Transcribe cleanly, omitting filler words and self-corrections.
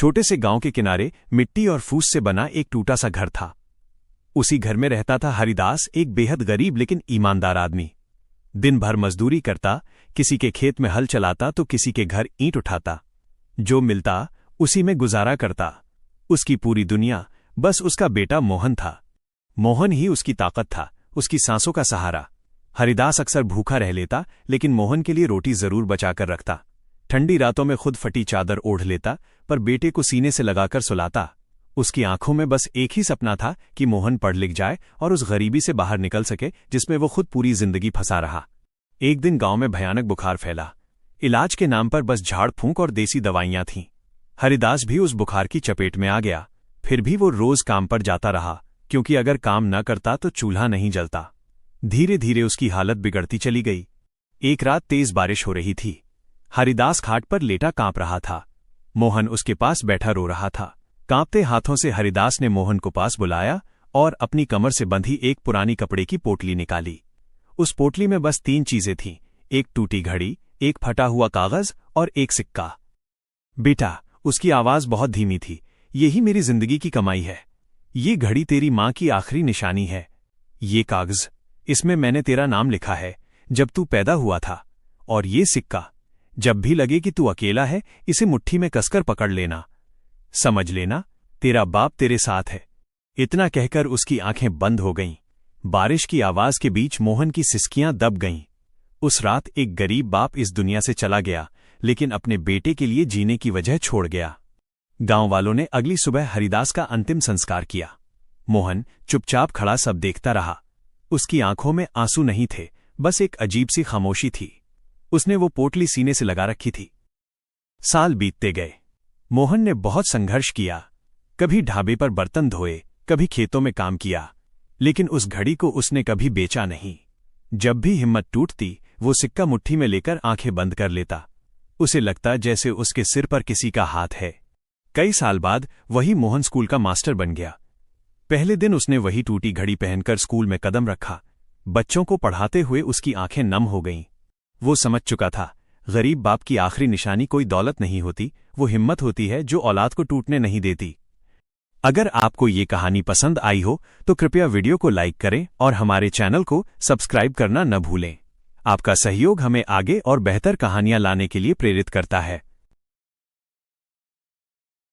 छोटे से गांव के किनारे मिट्टी और फूस से बना एक टूटा सा घर था। उसी घर में रहता था हरिदास, एक बेहद गरीब लेकिन ईमानदार आदमी। दिन भर मजदूरी करता, किसी के खेत में हल चलाता तो किसी के घर ईंट उठाता। जो मिलता उसी में गुजारा करता। उसकी पूरी दुनिया बस उसका बेटा मोहन था। मोहन ही उसकी ताकत था, उसकी सांसों का सहारा। हरिदास अक्सर भूखा रह लेता, लेकिन मोहन के लिए रोटी जरूर बचाकर रखता। ठंडी रातों में खुद फटी चादर ओढ़ लेता, पर बेटे को सीने से लगाकर सुलाता। उसकी आंखों में बस एक ही सपना था कि मोहन पढ़ लिख जाए और उस गरीबी से बाहर निकल सके जिसमें वो खुद पूरी जिंदगी फंसा रहा। एक दिन गांव में भयानक बुखार फैला। इलाज के नाम पर बस झाड़ फूंक और देसी दवाइयां थीं। हरिदास भी उस बुखार की चपेट में आ गया। फिर भी वो रोज काम पर जाता रहा, क्योंकि अगर काम न करता तो चूल्हा नहीं जलता। धीरे धीरे उसकी हालत बिगड़ती चली गई। एक रात तेज बारिश हो रही थी। हरिदास खाट पर लेटा कांप रहा था। मोहन उसके पास बैठा रो रहा था। कांपते हाथों से हरिदास ने मोहन को पास बुलाया और अपनी कमर से बंधी एक पुरानी कपड़े की पोटली निकाली। उस पोटली में बस 3 चीजें थीं, एक टूटी घड़ी, एक फटा हुआ कागज और एक सिक्का। बेटा, उसकी आवाज बहुत धीमी थी, यही मेरी जिंदगी की कमाई है। ये घड़ी तेरी मां की आखिरी निशानी है। ये कागज, इसमें मैंने तेरा नाम लिखा है जब तू पैदा हुआ था। और ये सिक्का, जब भी लगे कि तू अकेला है, इसे मुट्ठी में कसकर पकड़ लेना। समझ लेना, तेरा बाप तेरे साथ है। इतना कहकर उसकी आंखें बंद हो गईं। बारिश की आवाज के बीच मोहन की सिसकियां दब गईं। उस रात एक गरीब बाप इस दुनिया से चला गया, लेकिन अपने बेटे के लिए जीने की वजह छोड़ गया। गांव वालों ने अगली सुबह हरिदास का अंतिम संस्कार किया। मोहन चुपचाप खड़ा सब देखता रहा। उसकी आंखों में आंसू नहीं थे, बस एक अजीब सी खामोशी थी। उसने वो पोटली सीने से लगा रखी थी। साल बीतते गए। मोहन ने बहुत संघर्ष किया। कभी ढाबे पर बर्तन धोए, कभी खेतों में काम किया, लेकिन उस घड़ी को उसने कभी बेचा नहीं। जब भी हिम्मत टूटती, वो सिक्का मुट्ठी में लेकर आंखें बंद कर लेता। उसे लगता जैसे उसके सिर पर किसी का हाथ है। कई साल बाद वही मोहन स्कूल का मास्टर बन गया। पहले दिन उसने वही टूटी घड़ी पहनकर स्कूल में कदम रखा। बच्चों को पढ़ाते हुए उसकी आंखें नम हो गईं। वो समझ चुका था, गरीब बाप की आखिरी निशानी कोई दौलत नहीं होती, वो हिम्मत होती है जो औलाद को टूटने नहीं देती। अगर आपको ये कहानी पसंद आई हो तो कृपया वीडियो को लाइक करें और हमारे चैनल को सब्सक्राइब करना न भूलें। आपका सहयोग हमें आगे और बेहतर कहानियां लाने के लिए प्रेरित करता है।